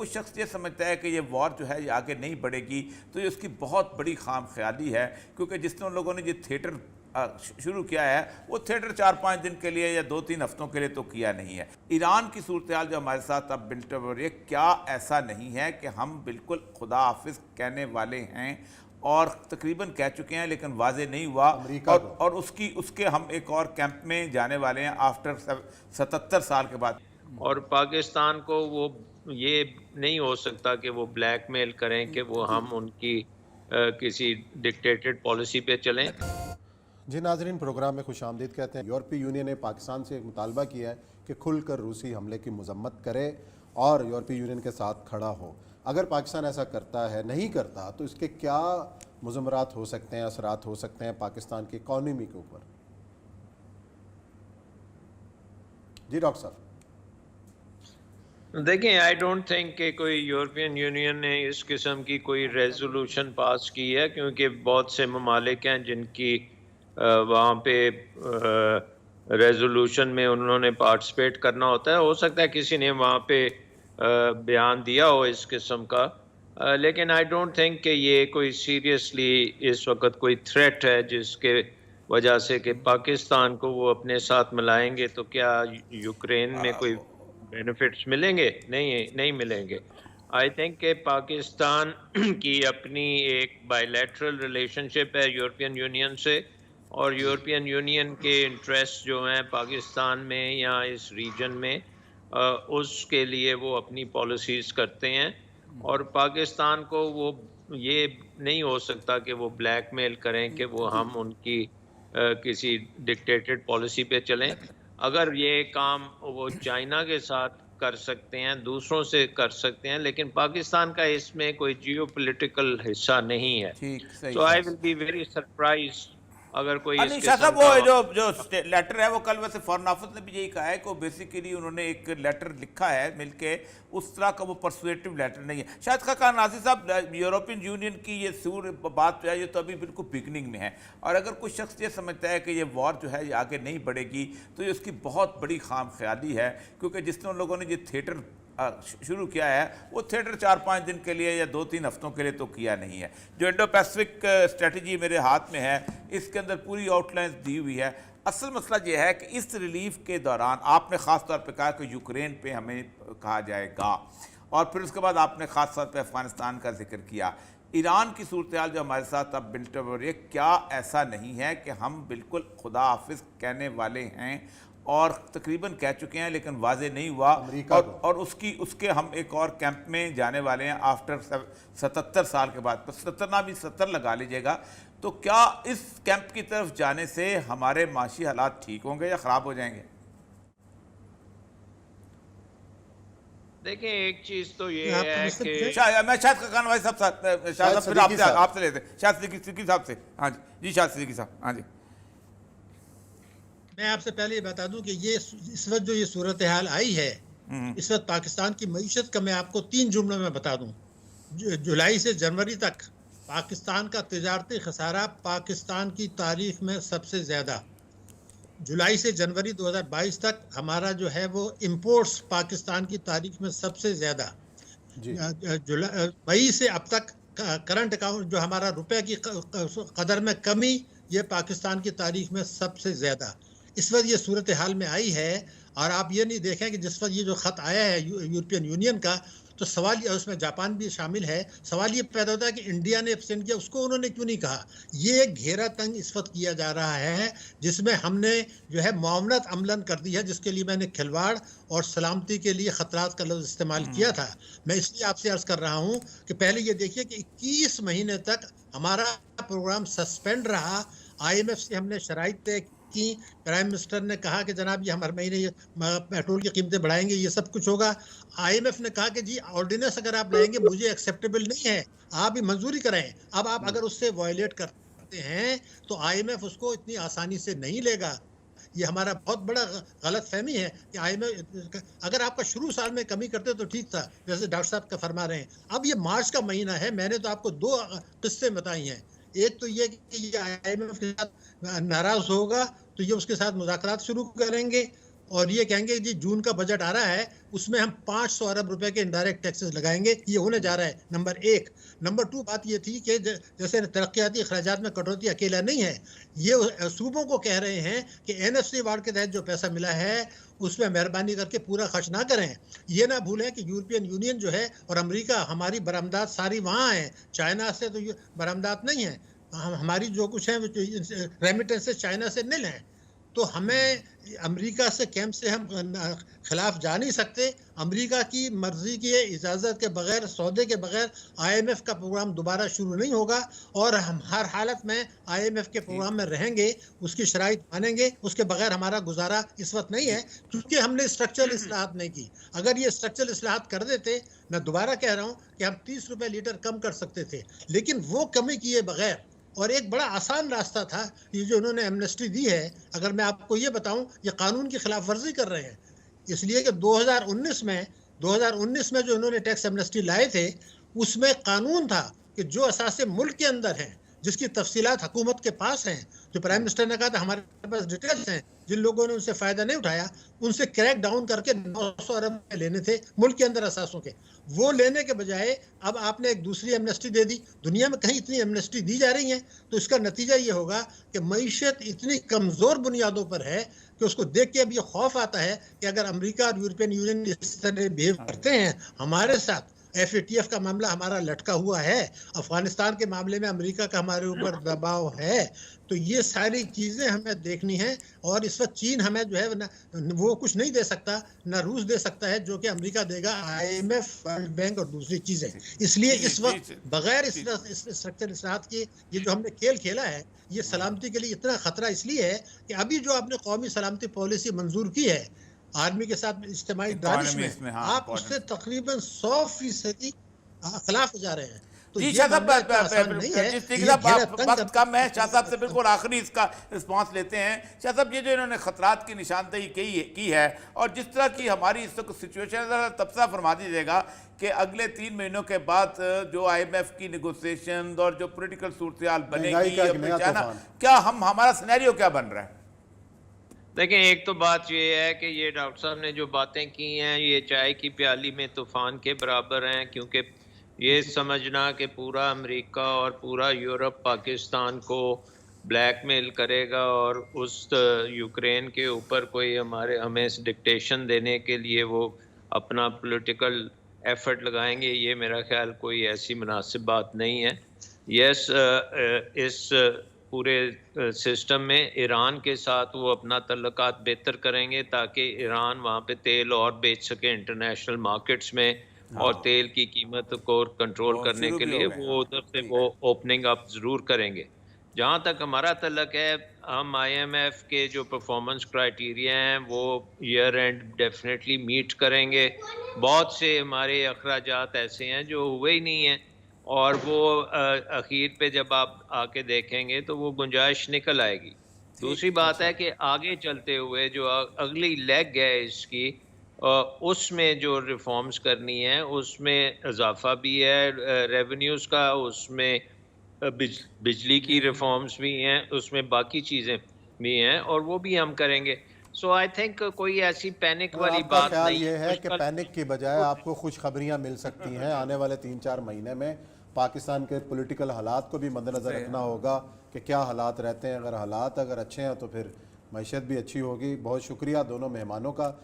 कुछ शख्स ये समझता है कि ये वॉर जो है ये आगे नहीं बढ़ेगी, तो ये उसकी बहुत बड़ी खाम ख्याली है, क्योंकि जिस लोगों ने ये थिएटर शुरू किया है वो थिएटर 4-5 दिन के लिए या 2-3 हफ्तों के लिए तो किया नहीं है। ईरान की सूरत हाल जो हमारे साथ अब बिल्ट हो रही है, क्या ऐसा नहीं है कि हम बिल्कुल खुदा हाफिज कहने वाले हैं और तकरीबन कह चुके हैं लेकिन वाजे नहीं हुआ, और उसके हम एक और कैंप में जाने वाले हैं आफ्टर 77 साल के बाद। और पाकिस्तान को वो ये नहीं हो सकता कि वो ब्लैकमेल करें कि वो हम उनकी किसी डिक्टेटेड पॉलिसी पे चलें। जी नाजरीन, प्रोग्राम में खुश आमदीद कहते हैं। यूरोपीय यूनियन ने पाकिस्तान से एक मुतालबा किया है कि खुलकर रूसी हमले की मजम्मत करे और यूरोपीय यूनियन के साथ खड़ा हो। अगर पाकिस्तान ऐसा करता है, नहीं करता, तो इसके क्या मुज़म्मरात हो सकते हैं, असरात हो सकते हैं पाकिस्तान की इकॉनमी के ऊपर? जी डॉक्टर साहब। देखें, आई डोंट थिंक कि कोई यूरोपियन यूनियन ने इस किस्म की कोई रेजोल्यूशन पास की है, क्योंकि बहुत से ममालिक हैं जिनकी वहाँ पे रेजोल्यूशन में उन्होंने पार्टिसिपेट करना होता है। हो सकता है किसी ने वहाँ पे बयान दिया हो इस किस्म का, लेकिन आई डोंट थिंक कि ये कोई सीरियसली इस वक्त कोई थ्रेट है जिसके वजह से कि पाकिस्तान को वो अपने साथ मिलाएंगे तो क्या यूक्रेन में कोई बेनिफिट्स मिलेंगे? नहीं मिलेंगे। आई थिंक कि पाकिस्तान की अपनी एक बायलैटरल रिलेशनशिप है यूरोपियन यूनियन से, और यूरोपियन यूनियन के इंटरेस्ट जो हैं पाकिस्तान में या इस रीजन में, उसके लिए वो अपनी पॉलिसीज़ करते हैं। और पाकिस्तान को वो ये नहीं हो सकता कि वो ब्लैकमेल करें कि वो हम उनकी किसी डिक्टेटेड पॉलिसी पे चलें। अगर ये काम वो चाइना के साथ कर सकते हैं, दूसरों से कर सकते हैं, लेकिन पाकिस्तान का इसमें कोई जियोपॉलिटिकल हिस्सा नहीं है। So I will be very surprised अगर कोई इस शाह साहब, वो जो लेटर है वो कल वैसे फॉरेन ऑफिस ने भी यही कहा है कि बेसिकली उन्होंने एक लेटर लिखा है मिलके, उस तरह का वो परसुएटिव लेटर नहीं है। शायद खान नाज़िर साहब, यूरोपियन यूनियन की ये बात जो है ये तो अभी बिल्कुल बिगनिंग में है, और अगर कुछ शख्स ये समझता है कि ये वॉर जो है ये आगे नहीं बढ़ेगी, तो ये उसकी बहुत बड़ी खाम ख्याली है, क्योंकि जिस लोगों ने ये थिएटर शुरू किया है वो थिएटर 4-5 दिन के लिए या 2-3 हफ्तों के लिए तो किया नहीं है। जो इंडो पैसिफिक स्ट्रेटजी मेरे हाथ में है, इसके अंदर पूरी आउटलाइंस दी हुई है। असल मसला ये है कि इस रिलीफ के दौरान आपने ख़ास तौर पे कहा कि यूक्रेन पे हमें कहा जाएगा, और फिर उसके बाद आपने ख़ास तौर पे अफ़गानिस्तान का जिक्र किया। ईरान की सूरत हाल जो हमारे साथ अब बिल्ट हो रही है, क्या ऐसा नहीं है कि हम बिल्कुल खुदा हाफिज कहने वाले हैं और तकरीबन कह चुके हैं लेकिन वाजे नहीं हुआ, और उसके हम एक और कैंप में जाने वाले हैं आफ्टर 77 साल के बाद, 70 ना भी 70 लगा लीजिएगा। तो क्या इस कैंप की तरफ जाने से हमारे माशी हालात ठीक होंगे या ख़राब हो जाएंगे? देखिए, एक चीज़ तो ये है कि मैं शायद खान भाई साहब फिर आपसे लेते हैं, शायद सिद्दीकी साहब से। हाँ जी शायद सिद्दीकी साहब। हाँ जी, मैं आपसे पहले ये बता दूं कि ये इस वक्त जो ये सूरत हाल आई है, इस वक्त पाकिस्तान की मईशत का मैं आपको 3 जुमलों में बता दूं। जुलाई से जनवरी तक पाकिस्तान का तिजारती खसारा पाकिस्तान की तारीख में सबसे ज़्यादा। जुलाई से जनवरी 2022 तक हमारा जो है वो इंपोर्ट्स पाकिस्तान की तारीख में सबसे ज़्यादा। मई से अब तक करंट अकाउंट जो हमारा रुपए की कदर में कमी, ये पाकिस्तान की तारीख में सबसे ज़्यादा इस वक्त ये सूरत हाल में आई है। और आप ये नहीं देखें कि जिस वक्त ये जो ख़त आया है यूरोपियन यूनियन का, तो सवाल, उसमें जापान भी शामिल है, सवाल ये पैदा होता है कि इंडिया ने एब्सेंट किया, उसको उन्होंने क्यों नहीं कहा। ये घेरा तंग इस वक्त किया जा रहा है जिसमें हमने जो है मुआवनत अमलन कर दी है, जिसके लिए मैंने खिलवाड़ और सलामती के लिए ख़तरात का लफ्ज़ इस्तेमाल किया था। मैं इसलिए आपसे अर्ज़ कर रहा हूँ कि पहले ये देखिए कि 21 महीने तक हमारा प्रोग्राम सस्पेंड रहा। IMF से हमने शराइत तय की, प्राइम मिनिस्टर ने कहा कि जनाब ये हम हर महीने ये पेट्रोल की कीमतें बढ़ाएंगे, ये सब कुछ होगा। IMF ने कहा कि जी ऑर्डिनेंस अगर आप लाएंगे मुझे एक्सेप्टेबल नहीं है, आप भी मंजूरी करें। अब आप अगर उससे वायलेट करते हैं तो IMF उसको इतनी आसानी से नहीं लेगा। ये हमारा बहुत बड़ा गलत फहमी है कि IMF अगर आपका शुरू साल में कमी करते तो ठीक था, जैसे डॉक्टर साहब का फरमा रहे हैं। अब ये मार्च का महीना है, मैंने तो आपको 2 किस्से बताई हैं। एक तो ये कि ये IMF के साथ नाराज होगा तो ये उसके साथ मुज़ाकरात शुरू करेंगे, और ये कहेंगे जी जून का बजट आ रहा है, उसमें हम 500 अरब रुपए के इनडायरेक्ट टैक्सेस लगाएंगे, ये होने जा रहा है। नंबर एक। नंबर 2 बात ये थी कि जैसे तरक्याती अखराजात में कटौती अकेला नहीं है, ये सूबों को कह रहे हैं कि NFC वार्ड के तहत जो पैसा मिला है उसमें मेहरबानी करके पूरा खर्च ना करें। ये ना भूलें कि यूरोपियन यूनियन जो है और अमेरिका, हमारी बरामदात सारी वहाँ हैं, चाइना से तो बरामदात नहीं है। हमारी जो कुछ है रेमिटेंसेस चाइना से निल हैं, तो हमें अमेरिका से कैंप से हम खिलाफ जा नहीं सकते। अमेरिका की मर्जी की इजाज़त के बगैर, सौदे के बगैर IMF का प्रोग्राम दोबारा शुरू नहीं होगा, और हम हर हालत में IMF के प्रोग्राम में रहेंगे, उसकी शराइत मानेंगे, उसके बगैर हमारा गुजारा इस वक्त नहीं है, क्योंकि हमने स्ट्रक्चरल इस्लाहात नहीं की। अगर ये स्ट्रक्चरल इस्लाहात कर देते, मैं दोबारा कह रहा हूँ कि हम 30 रुपये लीटर कम कर सकते थे, लेकिन वो कमी किए बगैर, और एक बड़ा आसान रास्ता था ये जो उन्होंने एमनेस्टी दी है। अगर मैं आपको ये बताऊं, ये कानून की खिलाफ वर्जी कर रहे हैं, इसलिए कि 2019 में जो उन्होंने टैक्स एमनेस्टी लाए थे, उसमें कानून था कि जो असासे मुल्क के अंदर हैं, जिसकी तफसीलात हुकूमत के पास हैं, जो प्राइम मिनिस्टर ने कहा था हमारे पास डिटेल्स हैं, जिन लोगों ने उनसे फ़ायदा नहीं उठाया, उनसे क्रैक डाउन करके 900 अरब लेने थे मुल्क के अंदर असासों के। वो लेने के बजाय अब आपने एक दूसरी एमनेस्टी दे दी। दुनिया में कहीं इतनी एमनेस्टी दी जा रही है, तो इसका नतीजा ये होगा कि मईशत इतनी कमज़ोर बुनियादों पर है कि उसको देख के अब ये खौफ आता है कि अगर अमेरिका और यूरोपियन यूनियन इस तरह बिहेव करते हैं हमारे साथ, FATF का मामला हमारा लटका हुआ है, अफगानिस्तान के मामले में अमेरिका का हमारे ऊपर दबाव है, तो ये सारी चीज़ें हमें देखनी है। और इस वक्त चीन हमें जो है ना, वो कुछ नहीं दे सकता, ना रूस दे सकता है, जो कि अमेरिका देगा, IMF, वर्ल्ड बैंक और दूसरी चीज़ें। इसलिए इस वक्त बगैर इस स्ट्रक्चर इस्लाहात के ये जो हमने खेल खेला है, ये सलामती के लिए इतना खतरा इसलिए है कि अभी जो आपने कौमी सलामती पॉलिसी मंजूर की है आर्मी के साथ इज्तिमाई दानिश में, हाँ, आप उससे तकरीबन 100% खिलाफ हो जा रहे हैं। तो जी ये शाह साहब, मामला इतना आसान नहीं है। जिस ये तरीके से घेरा तंग वक्त कर- कम है, शाह साहब से बिल्कुल आखिरी इसका रिस्पांस लेते हैं। शाह साहब, ये जो इन्होंने खतरात की निशानदेही की है, और जिस तरह की हमारी इस वक्त सिचुएशन है, तबसरा फरमा दीजिएगा कि अगले 3 महीनों के बाद जो IMF की नेगोशिएशन और जो पॉलिटिकल सूरत हाल महंगाई का एक बनेगी, नया जाना, तूफान। क्या हमारा सिनेरियो क्या बन रहा है? देखें, एक तो बात ये है कि ये डॉक्टर साहब ने जो बातें की हैं, ये चाय की प्याली में तूफान के बराबर हैं, क्योंकि ये समझना कि पूरा अमेरिका और पूरा यूरोप पाकिस्तान को ब्लैकमेल करेगा और उस यूक्रेन के ऊपर कोई हमें डिक्टेशन देने के लिए वो अपना पॉलिटिकल एफर्ट लगाएंगे, ये मेरा ख्याल कोई ऐसी मुनासिब बात नहीं है। यस, इस पूरे सिस्टम में ईरान के साथ वो अपना तल्लुकात बेहतर करेंगे ताकि ईरान वहाँ पे तेल और बेच सके इंटरनेशनल मार्केट्स में, और तेल की कीमत को कंट्रोल करने के लिए वो उधर से वो ओपनिंग अप ज़रूर करेंगे। जहाँ तक हमारा तल्लक है, हम IMF के जो परफॉर्मेंस क्राइटेरिया हैं वो ईयर एंड डेफिनेटली मीट करेंगे। बहुत से हमारे अखराजात ऐसे हैं जो हुए ही नहीं हैं, और वो आखिर पे जब आप आके देखेंगे तो वो गुंजाइश निकल आएगी। दूसरी बात है कि आगे चलते हुए जो अगली लेग है इसकी, उसमें जो रिफॉर्म्स करनी है उसमें इजाफा भी है रेवेन्यूज़ का, उसमें बिजली की रिफॉर्म्स भी हैं, उसमें बाकी चीज़ें भी हैं, और वो भी हम करेंगे। सो आई थिंक कोई ऐसी पैनिक वाली आपका बात ख्याल नहीं ये है कि पैनिक की बजाय आपको खुशखबरियां मिल सकती हैं आने वाले 3-4 महीने में। पाकिस्तान के पॉलिटिकल हालात को भी मद्देनज़र रखना होगा कि क्या हालात रहते हैं। अगर हालात अच्छे हैं तो फिर मईशत भी अच्छी होगी। बहुत शुक्रिया दोनों मेहमानों का।